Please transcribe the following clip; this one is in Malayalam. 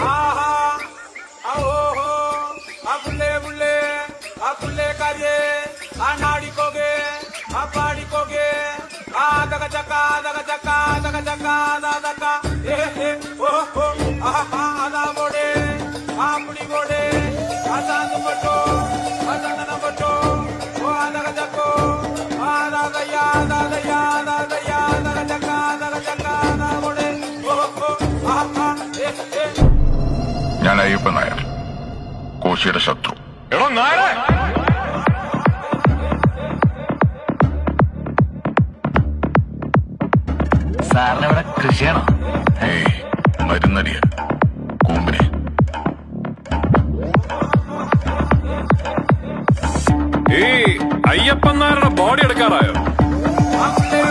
ആഹാ ഓഹോ ആ പുള്ളേ പുള്ളേ ആ പുള്ളേക്കാരിയെ ആ നാടിക്കോകെ ആ പാടിക്കോകെ ആ തക ചക്ക തക ചക്ക തക ചക്ക തക ഓഹോ ആഹാ അതാ പോടെ ആ പുടി പോടെ ആ സാന്തും പറ്റോ ആ സന്തനം പറ്റോ ഓ ആ തക ചക്കോ ആ ദാദയ്യാ ദാദയ്യാ ദാദയ്യാ തക ചക്ക തക പോടെ ഓഹോ ആഹാ ഞാൻ അയ്യപ്പൻ നായർ, കോശിയുടെ ശത്രു. എടോ നായരെ, സാറിനെവിടെ കൃഷിയാണോ? ഏയ്, മരുന്നടിയ കൂമ്പിനെ. ഈ അയ്യപ്പൻ നായരുടെ ബോഡി എടുക്കാറായോ? ആ പുള്ളേ